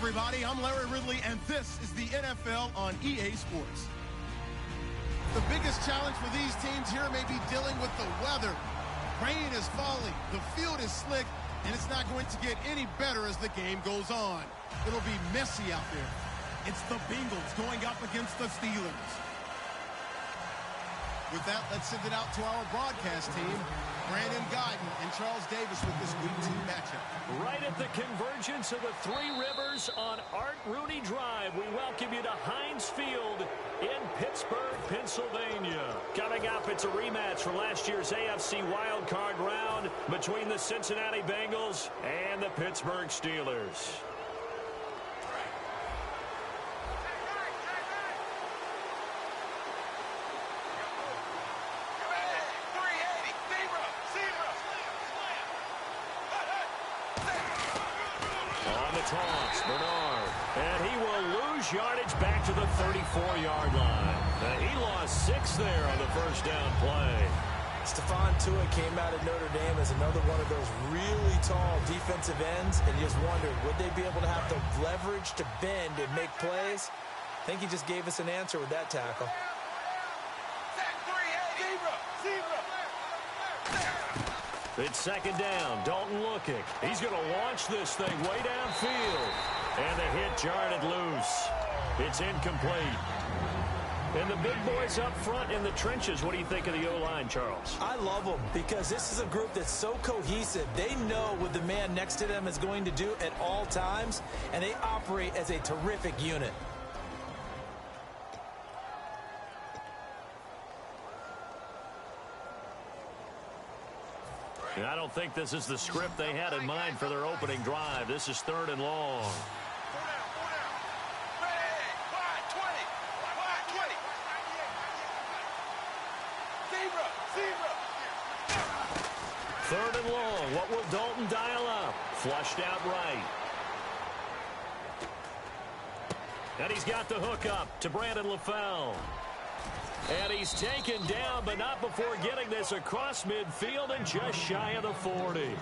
everybody. I'm Larry Ridley, and this is the NFL on EA Sports. The biggest challenge for these teams here may be dealing with the weather. Rain is falling, the field is slick, and it's not going to get any better as the game goes on. It'll be messy out there. It's the Bengals going up against the Steelers. With that, let's send it out to our broadcast team. Brandon Guyton and Charles Davis with this Week 2 matchup. Right at the convergence of the Three Rivers on Art Rooney Drive, we welcome you to Heinz Field in Pittsburgh, Pennsylvania. Coming up, it's a rematch for last year's AFC wildcard round between the Cincinnati Bengals and the Pittsburgh Steelers. Toss, Bernard, and he will lose yardage back to the 34-yard line. He lost 6 there on the first down play. Stephon Tuitt came out of Notre Dame as another one of those really tall defensive ends, and you just wondered, would they be able to have the leverage to bend and make plays? I think he just gave us an answer with that tackle. It's second down. Dalton looking. He's going to launch this thing way downfield. And the hit jarred loose. It's incomplete. And the big boys up front in the trenches. What do you think of the O-line, Charles? I love them because this is a group that's so cohesive. They know what the man next to them is going to do at all times, and they operate as a terrific unit. I don't think this is the script they had in mind for their opening drive. This is 3rd and long. Third and long. What will Dalton dial up? Flushed out right. And he's got the hook up to Brandon LaFell. And he's taken down, but not before getting this across midfield and just shy of the 40.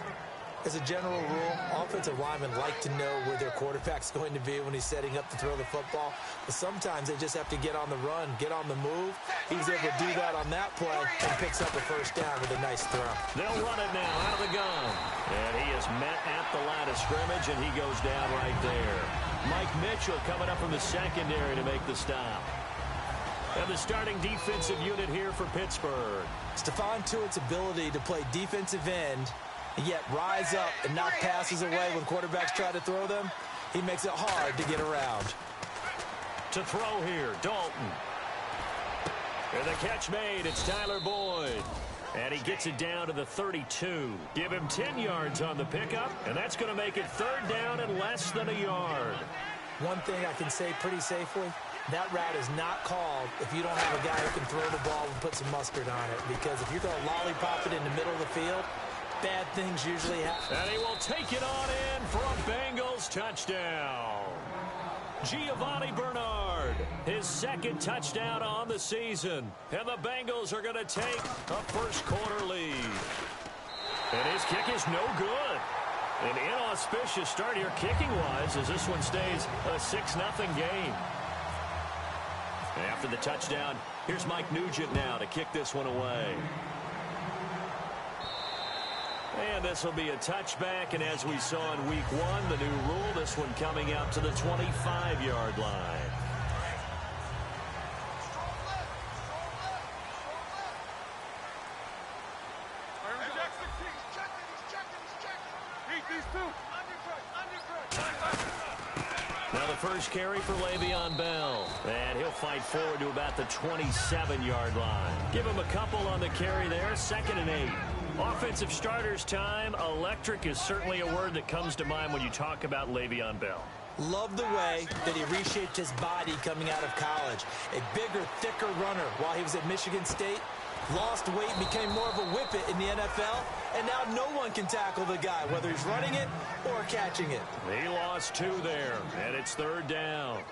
As a general rule, offensive linemen like to know where their quarterback's going to be when he's setting up to throw the football. But sometimes they just have to get on the run, get on the move. He's able to do that on that play and picks up a first down with a nice throw. They'll run it now out of the gun. And he is met at the line of scrimmage, and he goes down right there. Mike Mitchell coming up from the secondary to make the stop. And the starting defensive unit here for Pittsburgh. Stephon Tuitt's ability to play defensive end and yet rise up and knock passes away when quarterbacks try to throw them, he makes it hard to get around. To throw here, Dalton. And the catch made, it's Tyler Boyd. And he gets it down to the 32. Give him 10 yards on the pickup, and that's going to make it 3rd down and less than a yard. One thing I can say pretty safely, that route is not called if you don't have a guy who can throw the ball and put some mustard on it. Because if you're going to lollipop it in the middle of the field, bad things usually happen. And he will take it on in for a Bengals touchdown. Giovanni Bernard, his 2nd touchdown on the season. And the Bengals are going to take a first-quarter lead. And his kick is no good. An inauspicious start here kicking-wise as this one stays a 6-0 game. After the touchdown, here's Mike Nugent now to kick this one away. And this will be a touchback, and as we saw in Week 1, the new rule, this one coming out to the 25-yard line. Now the first carry for Le'Veon Bell. And he'll fight forward to about the 27-yard line. Give him a couple on the carry there. 2nd and 8. Offensive starters time. Electric is certainly a word that comes to mind when you talk about Le'Veon Bell. Love the way that he reshaped his body coming out of college. A bigger, thicker runner while he was at Michigan State. Lost weight, became more of a whippet in the NFL, and now no one can tackle the guy, whether he's running it or catching it. He lost 2 there, and it's 3rd down.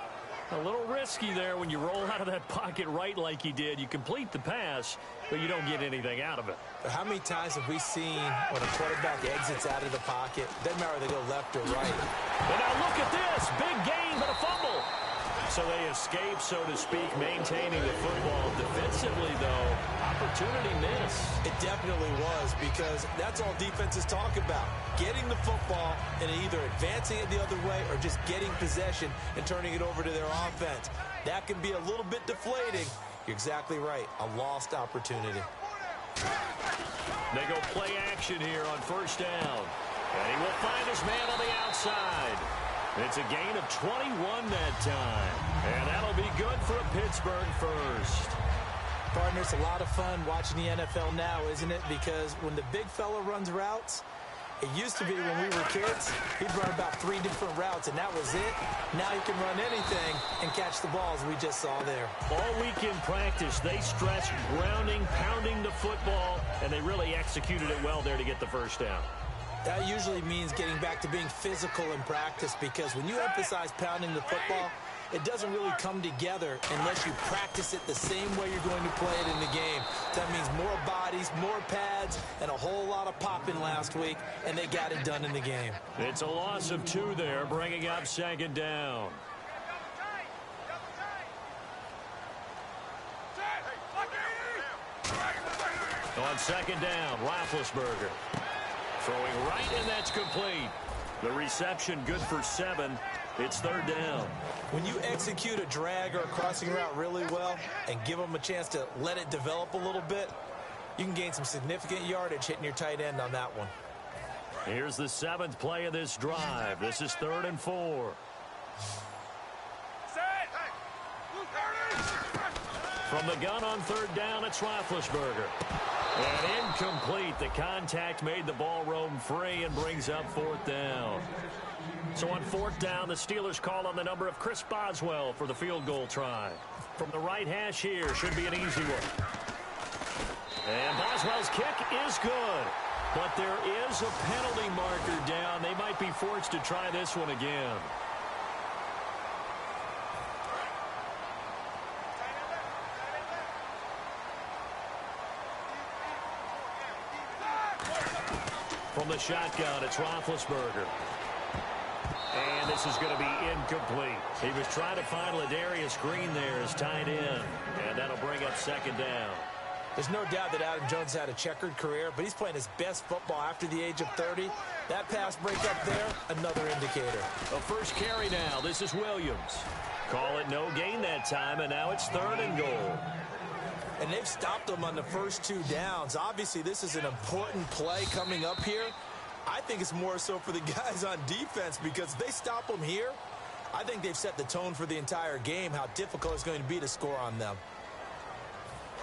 A little risky there when you roll out of that pocket right like he did. You complete the pass, but you don't get anything out of it. But how many times have we seen when a quarterback exits out of the pocket, doesn't matter whether they go left or right? And now look at this. Big gain, but a fumble. So they escape, so to speak, maintaining the football. Defensively, though, opportunity miss. It definitely was, because that's all defenses talk about. Getting the football and either advancing it the other way or just getting possession and turning it over to their offense. That can be a little bit deflating. You're exactly right. A lost opportunity. They go play action here on first down. And he will find his man on the outside. It's a gain of 21 that time. And that'll be good for a Pittsburgh first. Partner, it's a lot of fun watching the NFL now, isn't it? Because when the big fella runs routes, it used to be when we were kids, he'd run about 3 different routes, and that was it. Now he can run anything and catch the balls we just saw there. All week in practice, they stressed grounding, pounding the football, and they really executed it well there to get the first down. That usually means getting back to being physical in practice, because when you emphasize pounding the football, it doesn't really come together unless you practice it the same way you're going to play it in the game. That means more bodies, more pads, and a whole lot of popping last week, and they got it done in the game. It's a loss of 2 there, bringing up second down. On second down, Roethlisberger. Throwing right, and that's complete. The reception good for 7. It's third down. When you execute a drag or a crossing route really well and give them a chance to let it develop a little bit, you can gain some significant yardage hitting your tight end on that one. Here's the 7th play of this drive. This is 3rd and 4. From the gun on third down, it's Roethlisberger. And incomplete. The contact made the ball roam free and brings up 4th down. So on 4th down, the Steelers call on the number of Chris Boswell for the field goal try. From the right hash here, should be an easy one. And Boswell's kick is good. But there is a penalty marker down. They might be forced to try this one again. From the shotgun, it's Roethlisberger. And this is going to be incomplete. He was trying to find Ladarius Green there as tight end. And that'll bring up second down. There's no doubt that Adam Jones had a checkered career, but he's playing his best football after the age of 30. That pass breakup there, another indicator. A first carry now. This is Williams. Call it no gain that time, and now it's 3rd and goal. And they've stopped them on the first 2 downs. Obviously, this is an important play coming up here. I think it's more so for the guys on defense, because if they stop them here, I think they've set the tone for the entire game, how difficult it's going to be to score on them.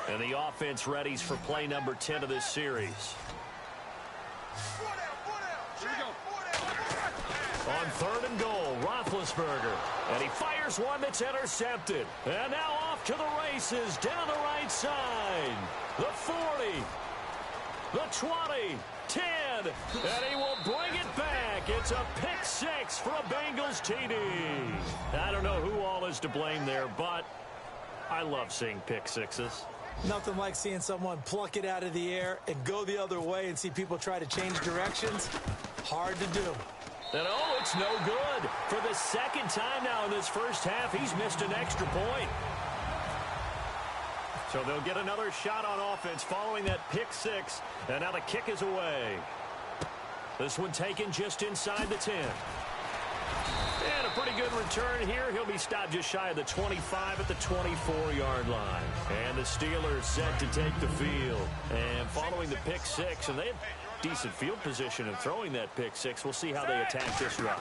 And the offense readies for play number 10 of this series. On 3rd and goal, Roethlisberger. And he fires one that's intercepted. And now off to the races down the right side. The 40. The 20. 10. And he will bring it back. It's a pick 6 for a Bengals TD. I don't know who all is to blame there, but I love seeing pick 6s. Nothing like seeing someone pluck it out of the air and go the other way and see people try to change directions. Hard to do. And oh, it's no good. For the 2nd time now in this first half, he's missed an extra point. So they'll get another shot on offense following that pick 6. And now the kick is away. This one taken just inside the 10. And a pretty good return here. He'll be stopped just shy of the 25 at the 24-yard line. And the Steelers set to take the field. And following the pick 6, and they have decent field position in throwing that pick 6. We'll see how they attack this drive.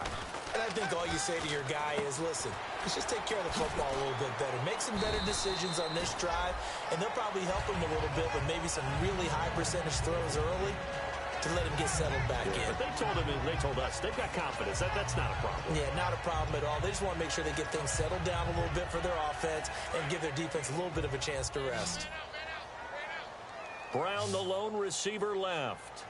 And I think all you say to your guy is, listen, let's just take care of the football a little bit better. Make some better decisions on this drive, and they'll probably help him a little bit with maybe some really high percentage throws early to let him get settled back in. But they told us they've got confidence. That's not a problem. Yeah, not a problem at all. They just want to make sure they get things settled down a little bit for their offense and give their defense a little bit of a chance to rest. Brown, the lone receiver, left.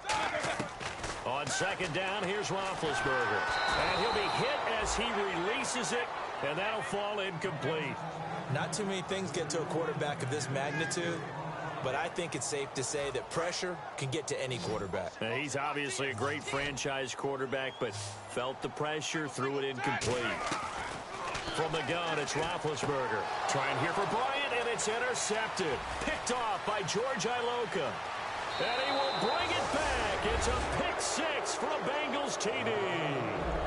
On second down, here's Roethlisberger. And he'll be hit as he releases it. and that'll fall incomplete. Not too many things get to a quarterback of this magnitude, but I think it's safe to say that pressure can get to any quarterback. He's obviously a great franchise quarterback, but felt the pressure, threw it incomplete. From the gun, it's Roethlisberger. Trying here for Bryant, and it's intercepted. Picked off by George Iloka. And he will bring it back. It's a pick six for a Bengals TD.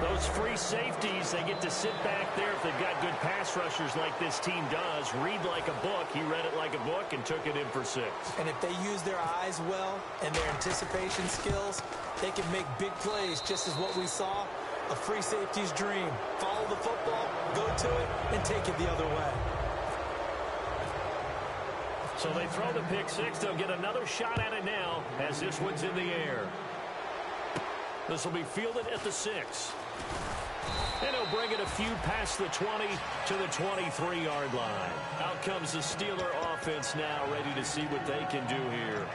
Those free safeties, they get to sit back there if they've got good pass rushers like this team does. Read like a book. He read it like a book and took it in for 6. And if they use their eyes well and their anticipation skills, they can make big plays, just as what we saw. A free safety's dream. Follow the football, go to it, and take it the other way. So they throw the pick six. They'll get another shot at it now as this one's in the air. This will be fielded at the 6. And he'll bring it a few past the 20 to the 23-yard line. Out comes the Steeler offense now, ready to see what they can do here.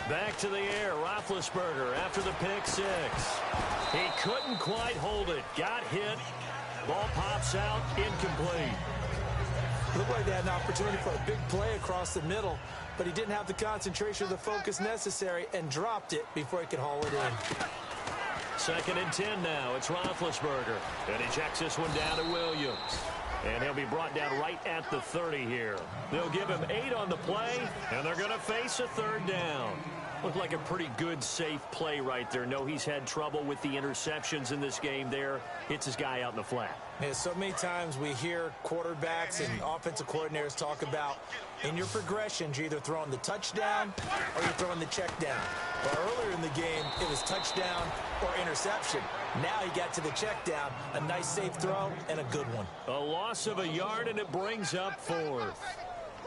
Back to the air, Roethlisberger after the pick six. He couldn't quite hold it. Got hit. Ball pops out, incomplete. Looked like they had an opportunity for a big play across the middle, but he didn't have the concentration or the focus necessary and dropped it before he could haul it in. 2nd and 10 now. It's Roethlisberger. And he checks this one down to Williams. And he'll be brought down right at the 30 here. They'll give him 8 on the play, and they're going to face a 3rd down. Looked like a pretty good, safe play right there. No, he's had trouble with the interceptions in this game there. Hits his guy out in the flat. Yeah, so many times we hear quarterbacks and offensive coordinators talk about in your progressions, you're either throwing the touchdown or you're throwing the check down. But earlier in the game, it was touchdown or interception. Now he got to the check down, a nice safe throw, and a good one. A loss of a yard, and it brings up 4th.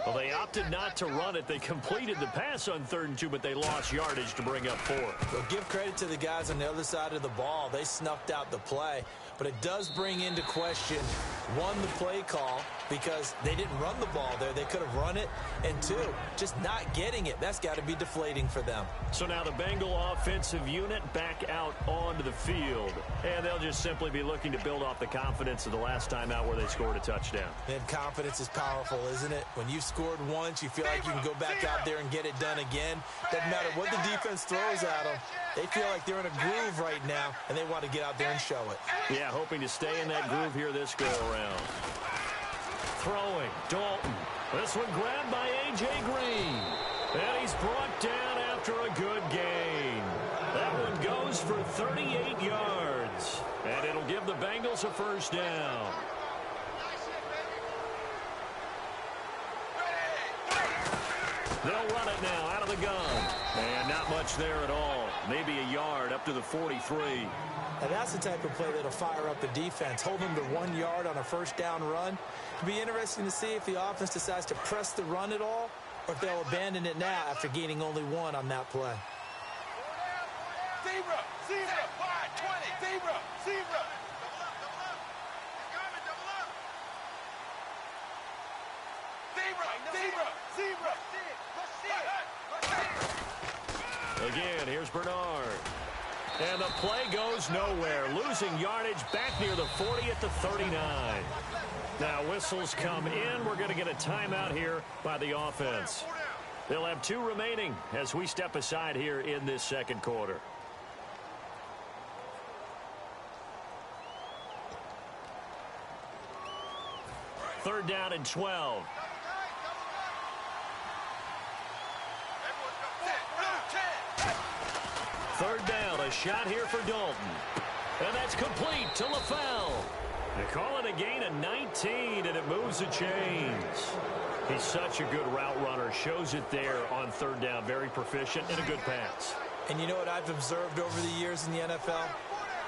Well, they opted not to run it. They completed the pass on 3rd and 2, but they lost yardage to bring up 4th. Well, give credit to the guys on the other side of the ball. They snuffed out the play. But it does bring into question, 1, the play call, because they didn't run the ball there. They could have run it. And 2, just not getting it. That's got to be deflating for them. So now the Bengal offensive unit back out onto the field. And they'll just simply be looking to build off the confidence of the last time out where they scored a touchdown. And confidence is powerful, isn't it? When you've scored once, you feel like you can go back out there and get it done again. Doesn't matter what the defense throws at them. They feel like they're in a groove right now, and they want to get out there and show it. Yeah, hoping to stay in that groove here this go-around. Throwing, Dalton. This one grabbed by A.J. Green. And he's brought down after a good gain. That one goes for 38 yards. And it'll give the Bengals a 1st down. They'll run it now out of the gun. And not much there at all. Maybe a yard up to the 43. Now that's the type of play that'll fire up the defense. Hold them to 1 yard on a 1st down run. It'll be interesting to see if the offense decides to press the run at all or if they'll abandon it now after gaining only 1 on that play. Zebra, zebra, wide, 20, zebra, zebra. Again, here's Bernard. And the play goes nowhere. Losing yardage back near the 40 at the 39. Now whistles come in. We're going to get a timeout here by the offense. They'll have 2 remaining as we step aside here in this 2nd quarter. Third down and 12. Third down, a shot here for Dalton. And that's complete to LaFell. They call it a gain of 19, and it moves the chains. He's such a good route runner. Shows it there on 3rd down. Very proficient and a good pass. And you know what I've observed over the years in the NFL?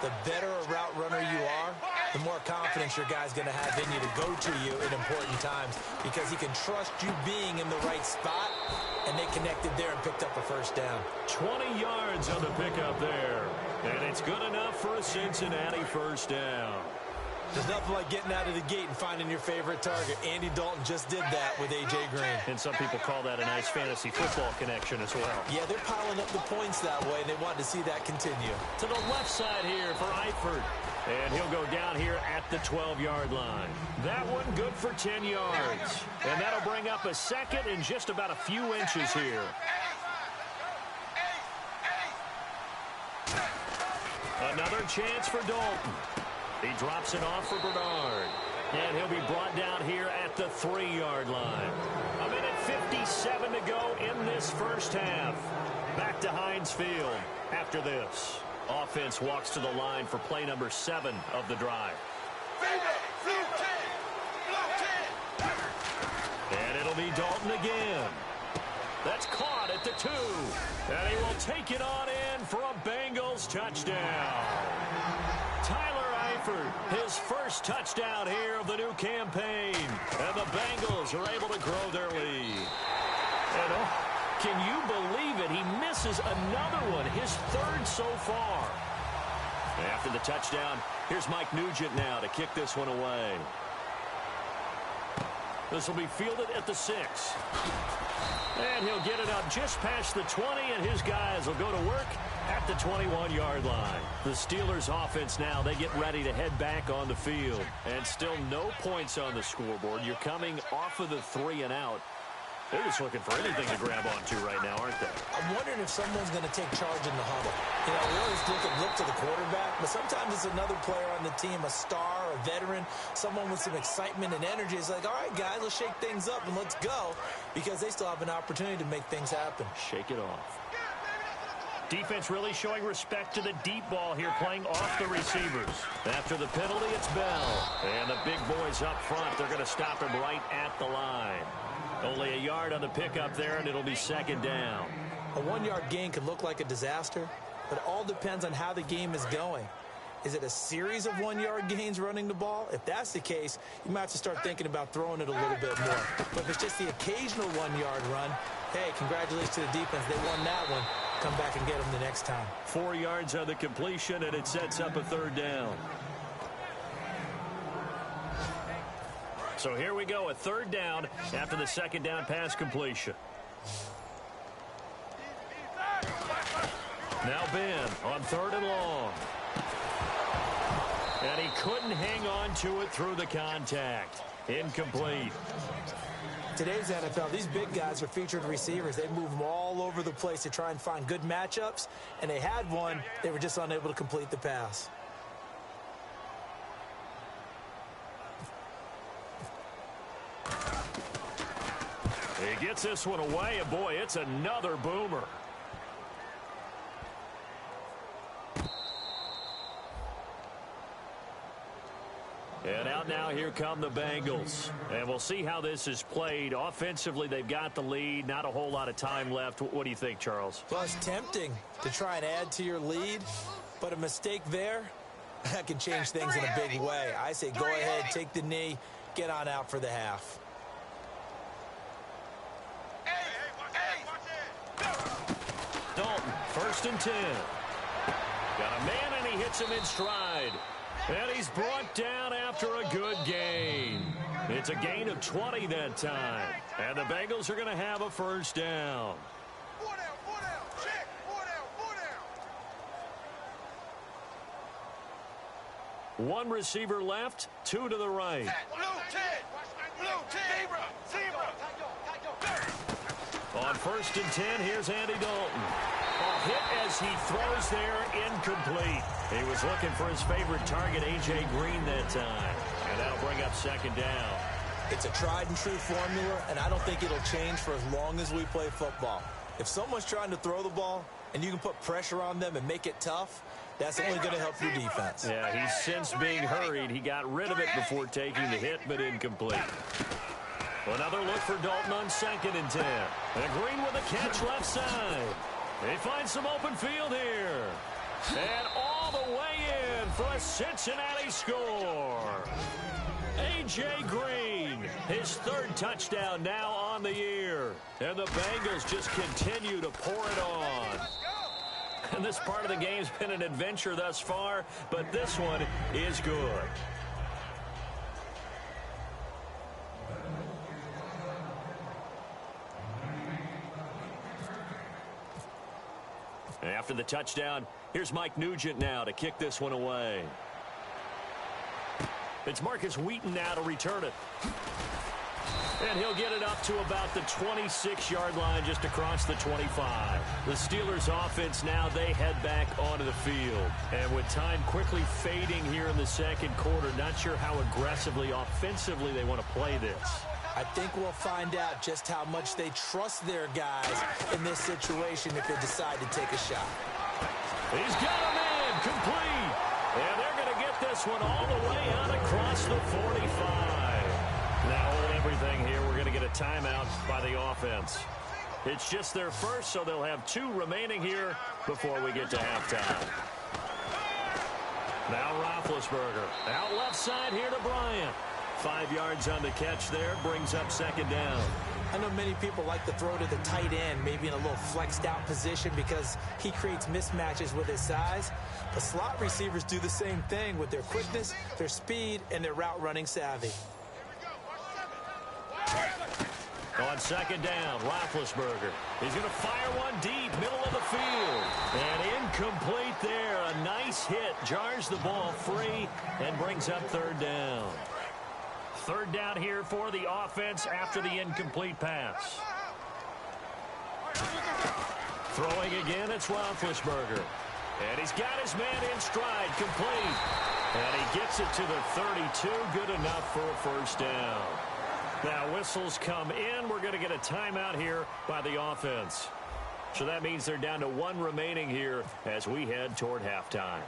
The better a route runner you are, the more confidence your guy's going to have in you to go to you in important times because he can trust you being in the right spot, and they connected there and picked up a 1st down. 20 yards on the pickup there, and it's good enough for a Cincinnati 1st down. There's nothing like getting out of the gate and finding your favorite target. Andy Dalton just did that with A.J. Green. And some people call that a nice fantasy football connection as well. Yeah, they're piling up the points that way, and they want to see that continue. To the left side here for Eifert. And he'll go down here at the 12-yard line. That one good for 10 yards. And that'll bring up a second and just about a few inches here. Another chance for Dalton. He drops it off for Bernard. And he'll be brought down here at the 3-yard line. A minute 57 to go in this first half. Back to Heinz Field after this. Offense walks to the line for play number 7 of the drive. And it'll be Dalton again. That's caught at the 2. And he will take it on in for a Bengals touchdown. Tyler Eifert, his first touchdown here of the new campaign. And the Bengals are able to grow their lead. And can you believe it? He misses another one, his 3rd so far. After the touchdown, here's Mike Nugent now to kick this one away. This will be fielded at the 6. And he'll get it up just past the 20, and his guys will go to work at the 21-yard line. The Steelers offense now, they get ready to head back on the field. And still no points on the scoreboard. You're coming off of the 3 and out. They're just looking for anything to grab onto right now, aren't they? I'm wondering if someone's going to take charge in the huddle. You know, we always look to the quarterback, but sometimes it's another player on the team, a star, a veteran, someone with some excitement and energy. It's like, all right, guys, let's shake things up and let's go, because they still have an opportunity to make things happen. Shake it off. Defense really showing respect to the deep ball here, playing off the receivers. After the penalty, it's Bell. And the big boys up front, they're going to stop him right at the line. Only a yard on the pickup there, and it'll be 2nd down. A 1-yard gain could look like a disaster, but it all depends on how the game is going. Is it a series of 1-yard gains running the ball? If that's the case, you might have to start thinking about throwing it a little bit more. But if it's just the occasional 1-yard run, hey, congratulations to the defense. They won that one. Come back and get them the next time. 4 yards on the completion, and it sets up a 3rd down. So here we go, a 3rd down after the 2nd down pass completion. Now Ben on 3rd and long. And he couldn't hang on to it through the contact. Incomplete. Today's NFL, these big guys are featured receivers. They move them all over the place to try and find good matchups, and they had one. They were just unable to complete the pass. He gets this one away, and boy, it's another boomer. And out now, here come the Bengals. And we'll see how this is played. Offensively, they've got the lead. Not a whole lot of time left. What do you think, Charles? Well, it's tempting to try and add to your lead, but a mistake there, that can change things in a big way. I say go ahead, take the knee, get on out for the half. Dalton, 1st and 10. Got a man, and he hits him in stride. And he's brought down after a good gain. It's a gain of 20 that time. And the Bengals are going to have a 1st down. One receiver left, 2 to the right. On 1st and 10, here's Andy Dalton. A hit as he throws there, incomplete. He was looking for his favorite target, A.J. Green, that time. And that'll bring up 2nd down. It's a tried-and-true formula, and I don't think it'll change for as long as we play football. If someone's trying to throw the ball, and you can put pressure on them and make it tough, that's only going to help your defense. Yeah, he's since being hurried. He got rid of it before taking the hit, but incomplete. Another look for Dalton on 2nd and 10. And Green with a catch left side. He finds some open field here. And all the way in for a Cincinnati score. A.J. Green, his 3rd touchdown now on the year. And the Bengals just continue to pour it on. And this part of the game's been an adventure thus far, but this one is good. After the touchdown, here's Mike Nugent now to kick this one away. It's Marcus Wheaton now to return it. And he'll get it up to about the 26-yard line, just across the 25. The Steelers offense now, they head back onto the field. And with time quickly fading here in the second quarter, not sure how aggressively, offensively they want to play this. I think we'll find out just how much they trust their guys in this situation if they decide to take a shot. He's got a man complete. And they're going to get this one all the way out across the 45. Now hold everything here. We're going to get a timeout by the offense. It's just their first, so they'll have 2 remaining here before we get to halftime. Now Roethlisberger. Out left side here to Bryant. 5 yards on the catch there. Brings up second down. I know many people like to throw to the tight end, maybe in a little flexed out position because he creates mismatches with his size. But slot receivers do the same thing with their quickness, their speed, and their route running savvy. On second down, Roethlisberger. He's going to fire one deep, middle of the field. And incomplete there. A nice hit. Jars the ball free and brings up third down. Third down here for the offense after the incomplete pass. Throwing again, it's Roethlisberger. And he's got his man in stride, complete. And he gets it to the 32, good enough for a first down. Now whistles come in. We're going to get a timeout here by the offense. So that means they're down to 1 remaining here as we head toward halftime.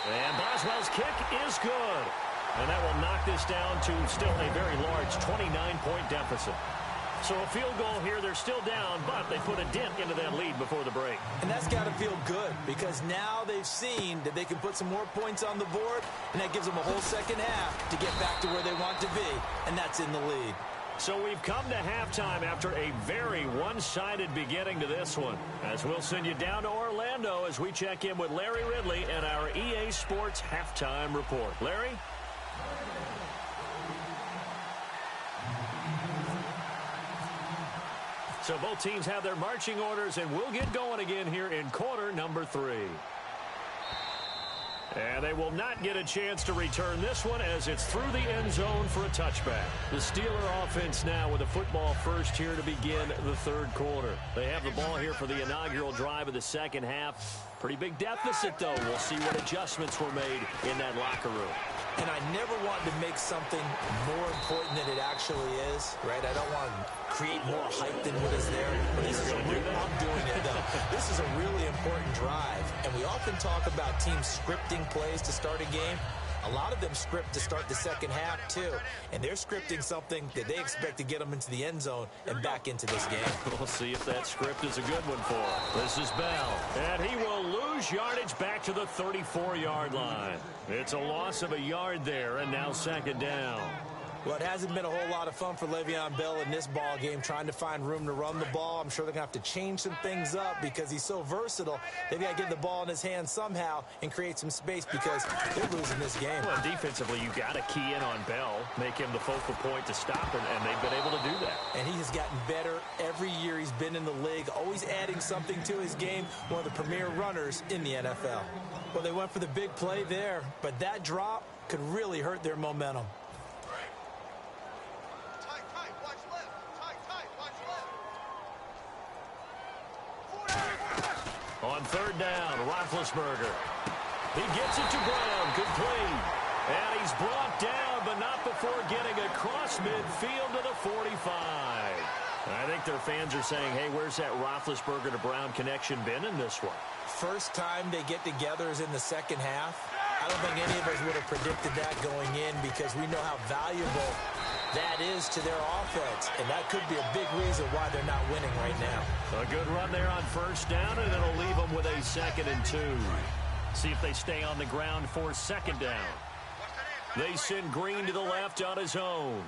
And Boswell's kick is good. And that will knock this down to still a very large 29-point deficit. So a field goal here, they're still down, but they put a dent into that lead before the break. And that's got to feel good because now they've seen that they can put some more points on the board, and that gives them a whole second half to get back to where they want to be, and that's in the lead. So we've come to halftime after a very one-sided beginning to this one. As we'll send you down to Orlando as we check in with Larry Ridley and our EA Sports Halftime Report. Larry? So both teams have their marching orders, and we'll get going again here in quarter number 3. And they will not get a chance to return this one as it's through the end zone for a touchback. The Steeler offense now with a football first here to begin the third quarter. They have the ball here for the inaugural drive of the second half. Pretty big deficit, though. We'll see what adjustments were made in that locker room. And I never want to make something more important than it actually is, right? I don't want to create more hype than what is there. But this is I'm doing it, though. This is a really important drive. And we often talk about teams scripting plays to start a game. A lot of them script to start the second half, too. And they're scripting something that they expect to get them into the end zone and back into this game. We'll see if that script is a good one for him. This is Bell. And he will lose yardage back to the 34-yard line. It's a loss of a yard there, and now second down. Well, it hasn't been a whole lot of fun for Le'Veon Bell in this ball game, trying to find room to run the ball. I'm sure they're going to have to change some things up because he's so versatile. They've got to get the ball in his hands somehow and create some space because they're losing this game. Well, defensively, you got to key in on Bell, make him the focal point to stop him, and they've been able to do that. And he has gotten better every year he's been in the league, always adding something to his game, one of the premier runners in the NFL. Well, they went for the big play there, but that drop could really hurt their momentum. On third down, Roethlisberger. He gets it to Brown, complete. And he's brought down, but not before getting across midfield to the 45. I think their fans are saying, hey, where's that Roethlisberger to Brown connection been in this one? First time they get together is in the second half. I don't think any of us would have predicted that going in because we know how valuable that is to their offense, and that could be a big reason why they're not winning right now. A good run there on first down, and it'll leave them with a 2nd and 2. See if they stay on the ground for second down. They send Green to the left on his own.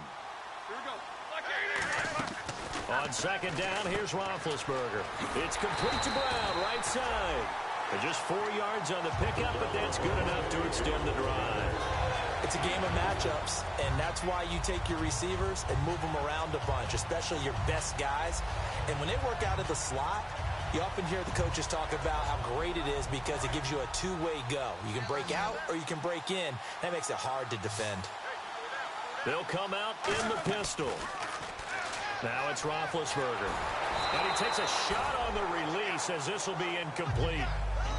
On second down, here's Roethlisberger. It's complete to Brown, right side. And just 4 yards on the pickup, but that's good enough to extend the drive. It's a game of matchups, and that's why you take your receivers and move them around a bunch, especially your best guys. And when they work out of the slot, you often hear the coaches talk about how great it is because it gives you a two-way go. You can break out or you can break in. That makes it hard to defend. They'll come out in the pistol. Now it's Roethlisberger. And he takes a shot on the release as this will be incomplete.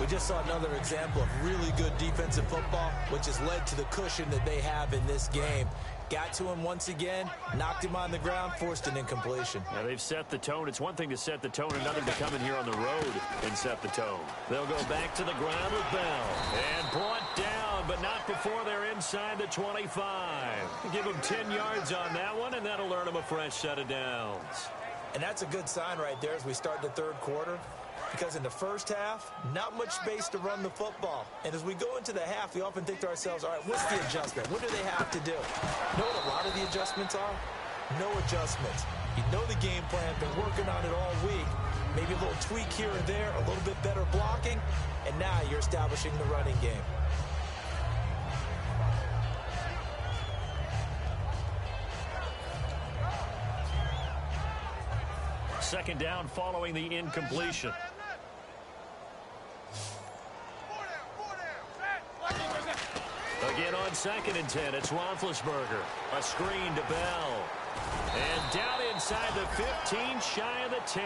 We just saw another example of really good defensive football, which has led to the cushion that they have in this game. Got to him once again, knocked him on the ground, forced an incompletion. Now they've set the tone. It's one thing to set the tone, another to come in here on the road and set the tone. They'll go back to the ground with Bell. And brought down, but not before they're inside the 25. Give them 10 yards on that one, and that'll earn them a fresh set of downs. And that's a good sign right there as we start the third quarter. Because in the first half, not much space to run the football. And as we go into the half, we often think to ourselves, all right, what's the adjustment? What do they have to do? You know what a lot of the adjustments are? No adjustments. You know the game plan, been working on it all week. Maybe a little tweak here and there, a little bit better blocking, and now you're establishing the running game. Second down following the incompletion. Again on 2nd and 10, it's Roethlisberger. A screen to Bell. And down inside the 15, shy of the 10.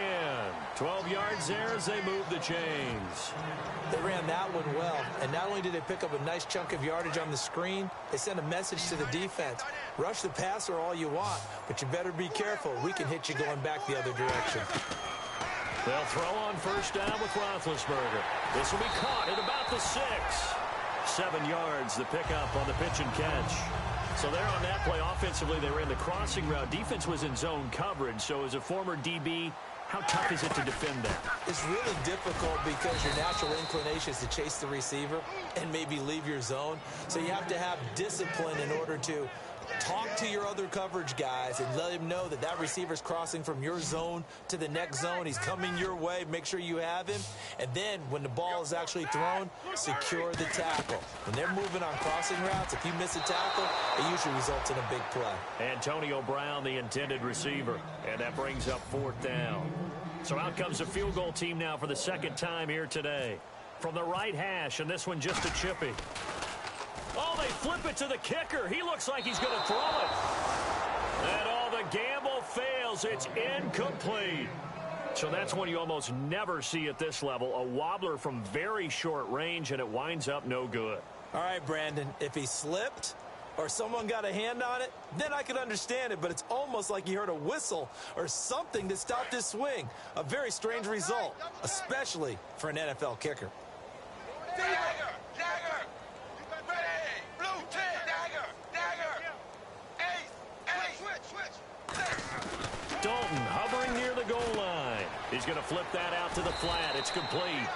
12 yards there as they move the chains. They ran that one well, and not only did they pick up a nice chunk of yardage on the screen, they sent a message to the defense. Rush the passer all you want, but you better be careful. We can hit you going back the other direction. They'll throw on first down with Roethlisberger. This will be caught at about the 6. 7 yards, the pickup on the pitch and catch. So there on that play, offensively, they ran the crossing route. Defense was in zone coverage, so as a former DB, how tough is it to defend that? It's really difficult because your natural inclination is to chase the receiver and maybe leave your zone. So you have to have discipline in order to talk to your other coverage guys and let him know that that receiver's crossing from your zone to the next zone. He's coming your way. Make sure you have him. And then when the ball is actually thrown, secure the tackle. When they're moving on crossing routes, if you miss a tackle, it usually results in a big play. Antonio Brown, the intended receiver. And that brings up 4th down. So out comes the field goal team now for the second time here today. From the right hash, and this one just a chippy. Oh, they flip it to the kicker. He looks like he's going to throw it. And all the gamble fails. It's incomplete. So that's one you almost never see at this level. A wobbler from very short range, and it winds up no good. All right, Brandon, if he slipped or someone got a hand on it, then I could understand it. But it's almost like he heard a whistle or something to stop this swing. A very strange result, especially for an NFL kicker. Dalton hovering near the goal line. He's going to flip that out to the flat. It's complete.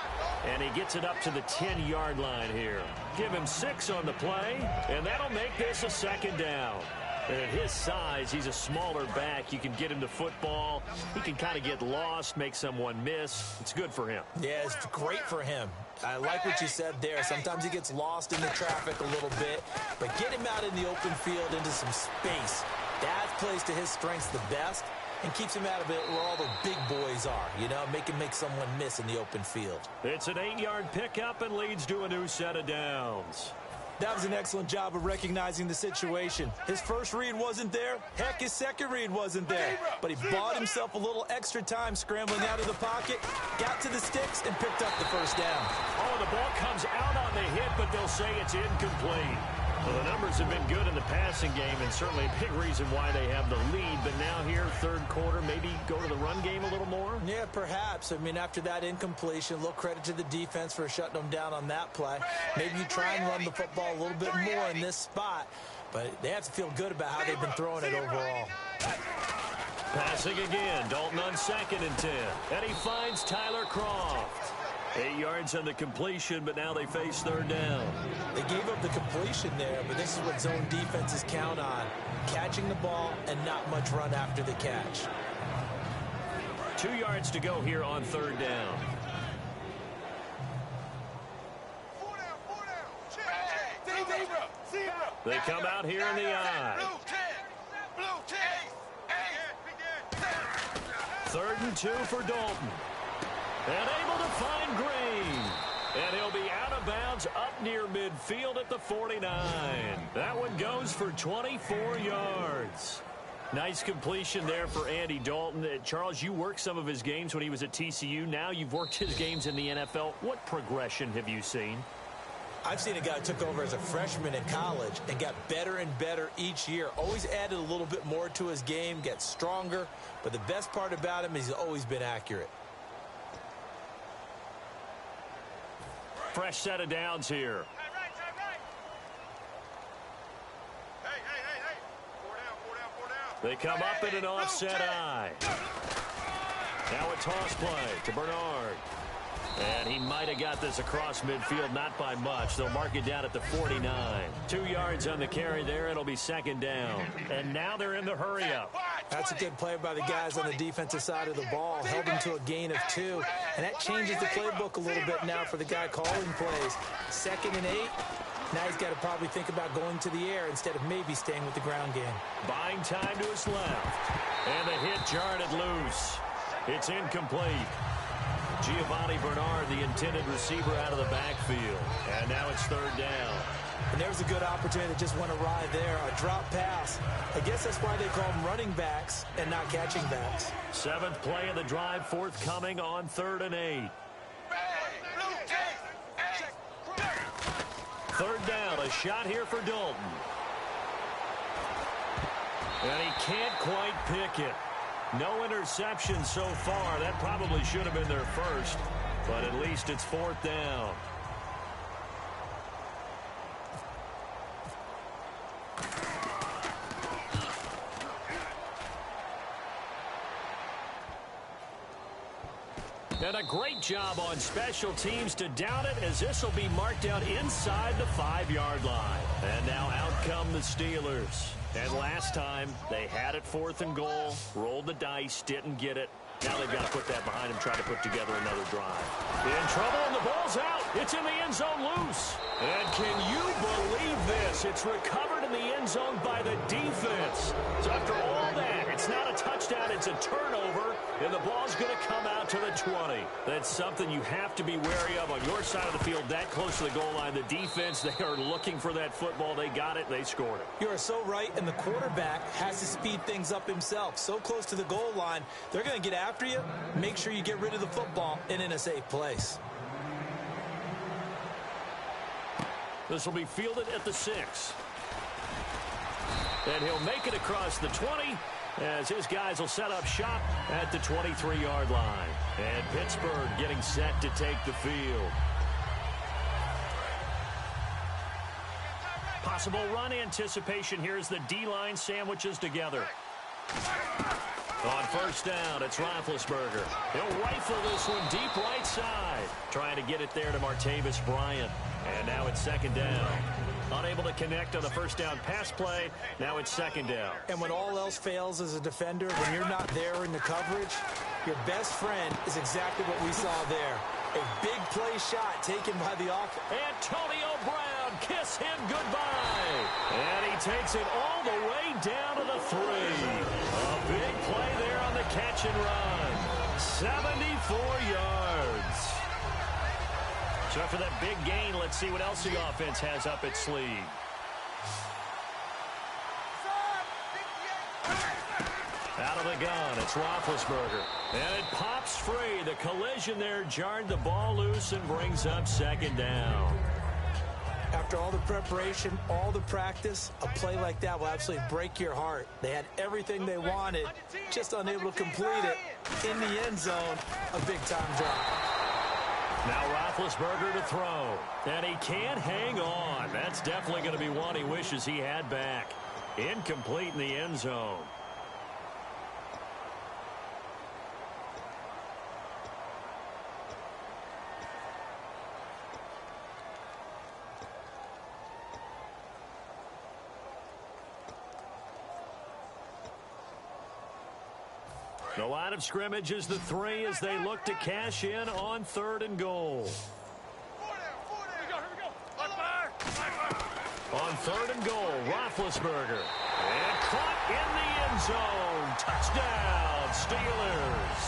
And he gets it up to the 10-yard line here. Give him 6 on the play, and that'll make this a 2nd down. And at his size, he's a smaller back. You can get him to football. He can kind of get lost, make someone miss. It's good for him. Yeah, it's great for him. I like what you said there. Sometimes he gets lost in the traffic a little bit, but get him out in the open field into some space. That plays to his strengths the best and keeps him out of it where all the big boys are, you know, make him make someone miss in the open field. It's an 8-yard pickup and leads to a new set of downs. That was an excellent job of recognizing the situation. His first read wasn't there. Heck, his second read wasn't there. But he bought himself a little extra time scrambling out of the pocket, got to the sticks, and picked up the first down. Oh, the ball comes out on the hit, but they'll say it's incomplete. Well, the numbers have been good in the passing game, and certainly a big reason why they have the lead. But now here, third quarter, maybe go to the run game a little more? Yeah, perhaps. I mean, after that incompletion, a little credit to the defense for shutting them down on that play. Maybe you try and run the football a little bit more in this spot, but they have to feel good about how they've been throwing it overall. Passing again, Dalton on 2nd and 10. And he finds Tyler Kroft. 8 yards on the completion, but now they face 3rd down. They gave up the completion there, but this is what zone defenses count on. Catching the ball and not much run after the catch. 2 yards to go here on 3rd down. 4 down. Zebra. They come out here in the I. 3rd and 2 for Dalton. And able to find Green. And he'll be out of bounds up near midfield at the 49. That one goes for 24 yards. Nice completion there for Andy Dalton. Charles, you worked some of his games when he was at TCU. Now you've worked his games in the NFL. What progression have you seen? I've seen a guy who took over as a freshman in college and got better and better each year. Always added a little bit more to his game, gets stronger. But the best part about him is he's always been accurate. Fresh set of downs here. They come up in an offset I. Now a toss play to Bernard. And he might have got this across midfield, not by much. They'll mark it down at the 49. 2 yards on the carry there. It'll be 2nd down. And now they're in the hurry-up. That's a good play by the guys on the defensive side of the ball. Held him to a gain of 2. And that changes the playbook a little bit now for the guy calling plays. 2nd and 8. Now he's got to probably think about going to the air instead of maybe staying with the ground game. Buying time to his left. And the hit jarred it loose. It's incomplete. Giovanni Bernard, the intended receiver, out of the backfield. And now it's 3rd down. And there's a good opportunity that just went awry there. A drop pass. I guess that's why they call them running backs and not catching backs. 7th play of the drive forthcoming on 3rd and 8. 3rd down, a shot here for Dalton. And he can't quite pick it. No interception so far. That probably should have been their first, but at least it's 4th down. And a great job on special teams to down it, as this will be marked out inside the 5-yard line. And now out come the Steelers. And last time, they had it 4th and goal, rolled the dice, didn't get it. Now they've got to put that behind them, try to put together another drive. In trouble, and the ball's out. It's in the end zone loose. And can you believe this? It's recovered in the end zone by the defense. So after all that, it's not a touchdown, it's a turnover, and the ball's going to come out to the 20. That's something you have to be wary of on your side of the field, that close to the goal line. The defense, they are looking for that football. They got it, they scored it. You are so right, and the quarterback has to speed things up himself. So close to the goal line, they're going to get after you. Make sure you get rid of the football and in a safe place. This will be fielded at the 6. And he'll make it across the 20 as his guys will set up shop at the 23-yard line. And Pittsburgh getting set to take the field. Possible run anticipation here as the D-line sandwiches together. On 1st down, it's Roethlisberger. He'll rifle this one deep right side. Trying to get it there to Martavis Bryant. And now it's 2nd down. Unable to connect on the 1st down pass play. Now it's 2nd down. And when all else fails as a defender, when you're not there in the coverage, your best friend is exactly what we saw there. A big play shot taken by the offense. Antonio Brown, kiss him goodbye. And he takes it all the way down to the 3. A big play there on the catch and run. 74 yards. So after that big gain, let's see what else the offense has up its sleeve. Out of the gun, it's Roethlisberger. And it pops free. The collision there jarred the ball loose and brings up 2nd down. After all the preparation, all the practice, a play like that will absolutely break your heart. They had everything they wanted, just unable to complete it. In the end zone, a big-time drop. Now Roethlisberger to throw. And he can't hang on. That's definitely going to be one he wishes he had back. Incomplete in the end zone. The line of scrimmage is the 3 as they look to cash in on 3rd and goal. On third and goal. Roethlisberger. And caught in the end zone. Touchdown, Steelers.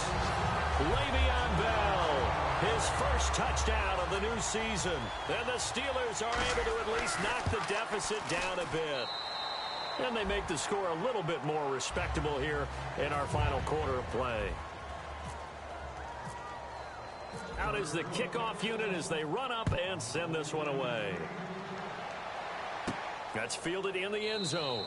Le'Veon Bell, his first touchdown of the new season. And the Steelers are able to at least knock the deficit down a bit. And they make the score a little bit more respectable here in our final quarter of play. Out is the kickoff unit as they run up and send this one away. That's fielded in the end zone.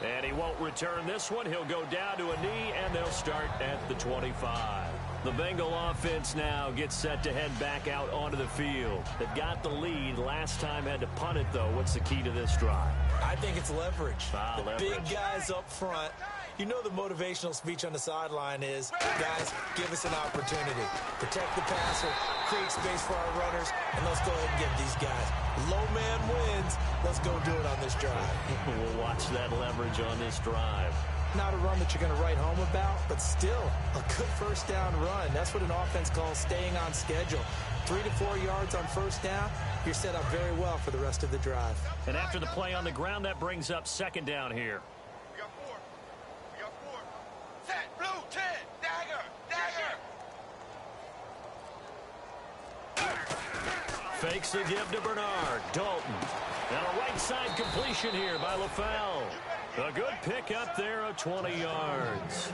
And he won't return this one. He'll go down to a knee, and they'll start at the 25. The Bengal offense now gets set to head back out onto the field. They've got the lead. Last time had to punt it, though. What's the key to this drive? I think it's leverage. Leverage. Big guys up front. You know the motivational speech on the sideline is, guys, give us an opportunity. Protect the passer, create space for our runners, and let's go ahead and get these guys. Low man wins. Let's go do it on this drive. We'll watch that leverage on this drive. Not a run that you're going to write home about, but still a good first down run. That's what an offense calls staying on schedule. 3 to 4 yards on first down, you're set up very well for the rest of the drive. And after the play on the ground, that brings up second down here. We got four. Set, blue, 10, dagger. Fakes the give to Bernard. Dalton. And a right side completion here by LaFell. A good pick up there of 20 yards.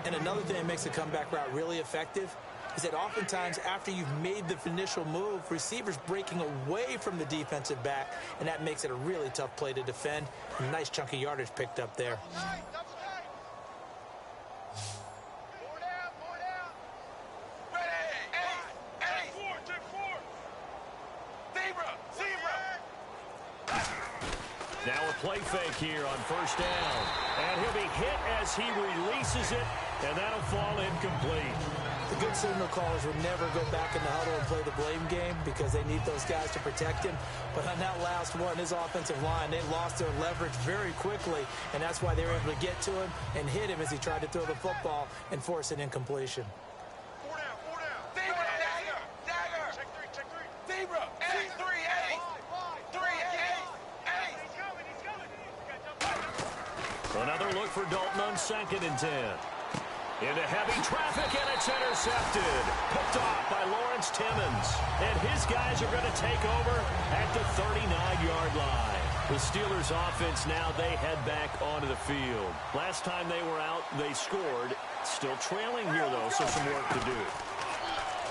And another thing that makes a comeback route really effective is that oftentimes after you've made the initial move, receivers breaking away from the defensive back, and that makes it a really tough play to defend. A nice chunk of yardage picked up there. Now a play fake here on first down. And he'll be hit as he releases it, and that'll fall incomplete. The good signal callers would never go back in the huddle and play the blame game because they need those guys to protect him. But on that last one, his offensive line, they lost their leverage very quickly, and that's why they were able to get to him and hit him as he tried to throw the football and force an incompletion. Four down. Dagger. Check three. Zebra. 3-8. Another look for Dalton on 2nd and 10. Into heavy traffic, and it's intercepted. Picked off by Lawrence Timmons. And his guys are going to take over at the 39-yard line. The Steelers offense now, they head back onto the field. Last time they were out, they scored. Still trailing here, though, so some work to do.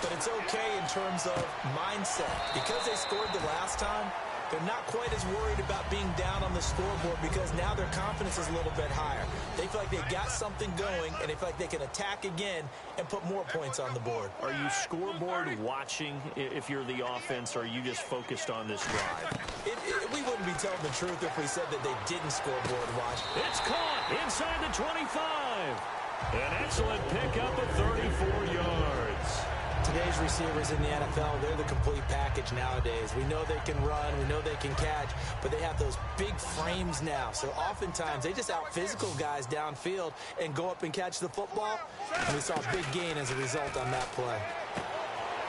But it's okay in terms of mindset. Because they scored the last time, they're not quite as worried about being down on the scoreboard because now their confidence is a little bit higher. They feel like they've got something going, and they feel like they can attack again and put more points on the board. Are you scoreboard watching if you're the offense, or are you just focused on this drive? We wouldn't be telling the truth if we said that they didn't scoreboard watch. It's caught inside the 25. An excellent pickup of 34 yards. Today's receivers in the NFL, they're the complete package nowadays. We know they can run, we know they can catch, but they have those big frames now. So oftentimes they just out-physical guys downfield and go up and catch the football. And we saw a big gain as a result on that play.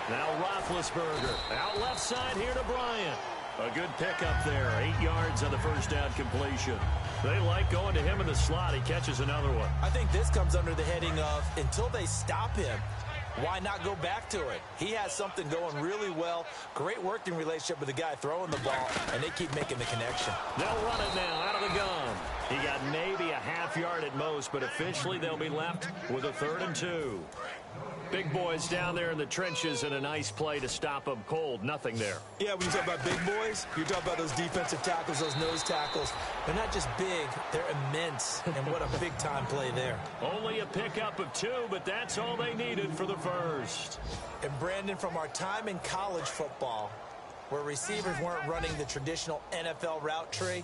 Now Roethlisberger out left side here to Bryant. A good pickup there, 8 yards on the first down completion. They like going to him in the slot. He catches another one. I think this comes under the heading of until they stop him, why not go back to it? He has something going really well. Great working relationship with the guy throwing the ball, and they keep making the connection. They'll run it now out of the gun. He got maybe a half yard at most, but officially they'll be left with a 3rd and 2. Big boys down there in the trenches, and a nice play to stop them cold. Nothing there. Yeah, when you talk about big boys, you're talking about those defensive tackles, those nose tackles. They're not just big, they're immense. And what a big-time play there. Only a pickup of 2, but that's all they needed for the first. And Brandon, from our time in college football, where receivers weren't running the traditional NFL route tree,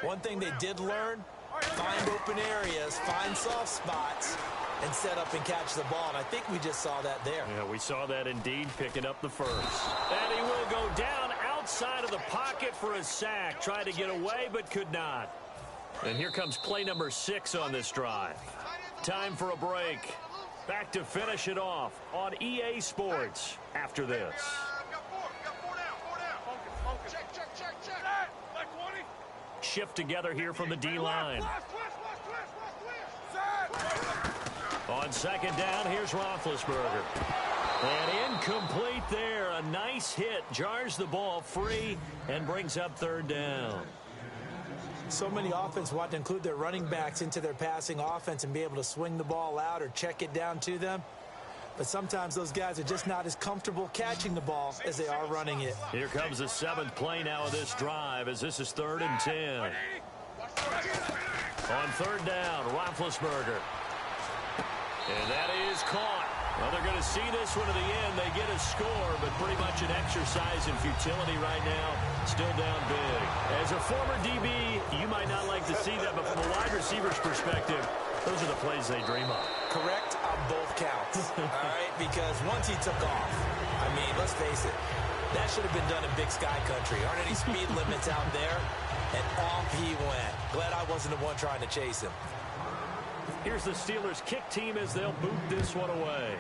one thing they did learn, find open areas, find soft spots, and set up and catch the ball. And I think we just saw that there. Yeah, we saw that indeed, picking up the first. And he will go down outside of the pocket for a sack. Tried to get away, but could not. And here comes play number 6 on this drive. Time for a break. Back to finish it off on EA Sports after this. shift together here from the D-line. On second down, here's Roethlisberger. And incomplete there. A nice hit. Jars the ball free and brings up third down. So many offenses want to include their running backs into their passing offense and be able to swing the ball out or check it down to them. But sometimes those guys are just not as comfortable catching the ball as they are running it. Here comes the 7th play now of this drive as this is 3rd and 10. On third down, Roethlisberger. And that is caught. Well, they're going to see this one to the end. They get a score, but pretty much an exercise in futility right now. Still down big. As a former DB, you might not like to see that, but from a wide receiver's perspective, those are the plays they dream of. Correct on both counts, all right? Because once he took off, I mean, let's face it, that should have been done in Big Sky Country. Aren't any speed limits out there? And off he went. Glad I wasn't the one trying to chase him. Here's the Steelers' kick team as they'll boot this one away.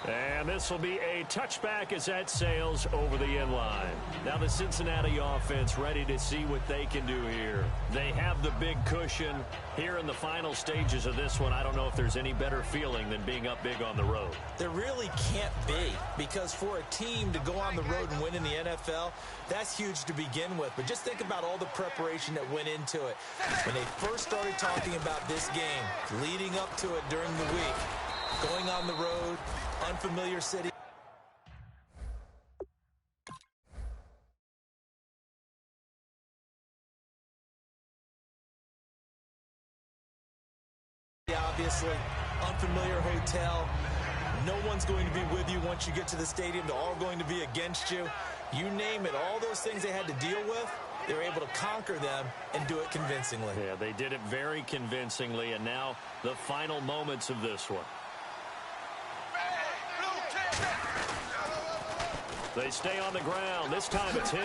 And this will be a touchback as that sails over the end line. Now the Cincinnati offense ready to see what they can do here. They have the big cushion here in the final stages of this one. I don't know if there's any better feeling than being up big on the road. There really can't be, because for a team to go on the road and win in the NFL, that's huge to begin with. But just think about all the preparation that went into it. When they first started talking about this game, leading up to it during the week, going on the road, unfamiliar city. Obviously, unfamiliar hotel. No one's going to be with you once you get to the stadium. They're all going to be against you. You name it, all those things they had to deal with, they were able to conquer them and do it convincingly. Yeah, they did it very convincingly, and now the final moments of this one. They stay on the ground. This time it's Hill.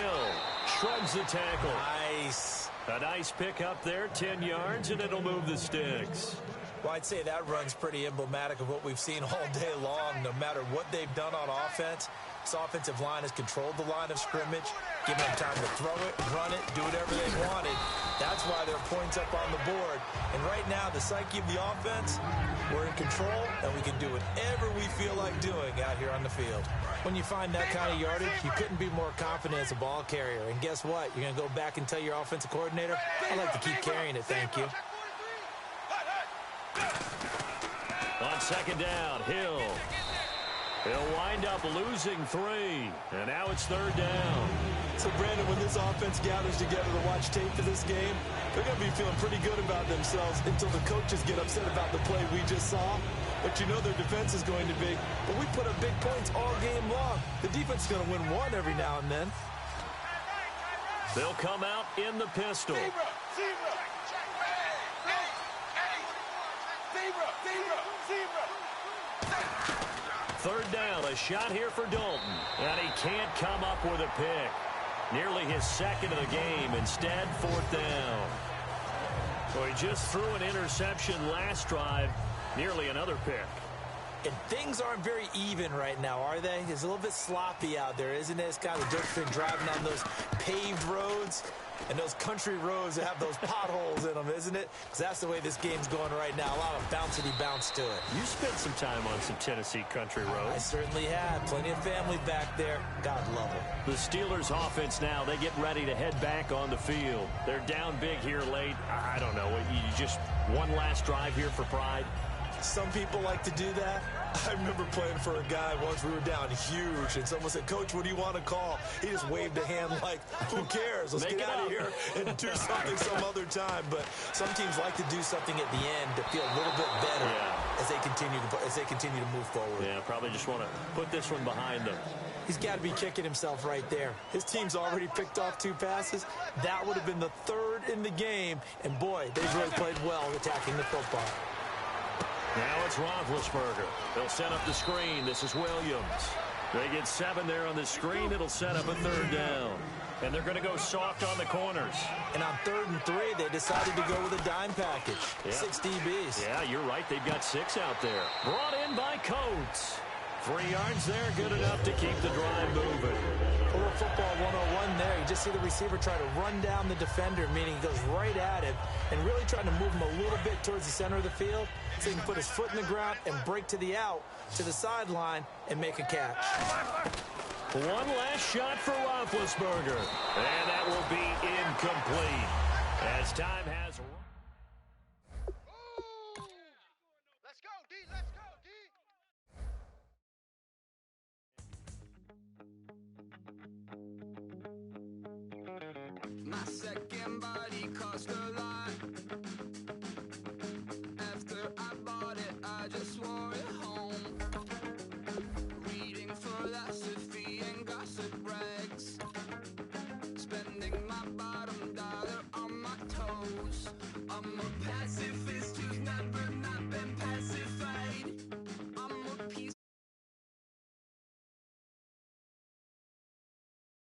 Shrugs the tackle. Nice. A nice pick up there, 10 yards, and it'll move the sticks. Well, I'd say that run's pretty emblematic of what we've seen all day long. No matter what they've done on offense, this offensive line has controlled the line of scrimmage, given them time to throw it, run it, do whatever they wanted. That's why there are points up on the board. And right now, the psyche of the offense, we're in control, and we can do whatever we feel like doing out here on the field. When you find that kind of yardage, you couldn't be more confident as a ball carrier. And guess what? You're going to go back and tell your offensive coordinator, I'd like to keep carrying it, thank you. On second down, Hill. He'll wind up losing 3. And now it's third down. So, Brandon, when this offense gathers together to watch tape for this game, they're going to be feeling pretty good about themselves until the coaches get upset about the play we just saw. But you know their defense is going to be. But we put up big points all game long. The defense is going to win one every now and then. They'll come out in the pistol. Third down, a shot here for Dalton. And he can't come up with a pick. Nearly his second of the game. Instead, fourth down. So he just threw an interception last drive. Nearly another pick. And things aren't very even right now, are they? It's a little bit sloppy out there, isn't it? It's kind of different driving on those paved roads and those country roads that have those potholes in them, isn't it? Because that's the way this game's going right now. A lot of bouncy bounce to it. You spent some time on some Tennessee country roads. I certainly have. Plenty of family back there. God love them. The Steelers offense now, they get ready to head back on the field. They're down big here late. I don't know. You just one last drive here for pride? Some people like to do that. I remember playing for a guy once. We were down huge, and someone said, "Coach, what do you want to call?" He just waved a hand like, who cares? Let's get out of here and do something some other time. But some teams like to do something at the end to feel a little bit better as they continue to move forward. Yeah, probably just want to put this one behind them. He's got to be kicking himself right there. His team's already picked off 2 passes. That would have been the 3rd in the game. And, boy, they've really played well attacking the football. Now it's Roethlisberger. They'll set up the screen. This is Williams. They get 7 there on the screen. It'll set up a third down. And they're going to go soft on the corners. And on 3rd and 3, they decided to go with a dime package. 6 DBs. Yeah, you're right. They've got 6 out there. Brought in by Coates. 3 yards there, good enough to keep the drive moving. Well, football 101 there. You just see the receiver try to run down the defender, meaning he goes right at him and really trying to move him a little bit towards the center of the field so he can put his foot in the ground and break to the out, to the sideline, and make a catch. One last shot for Roethlisberger, and that will be incomplete as time has... Let's go, D. Let's go, D. My second body cost a lot.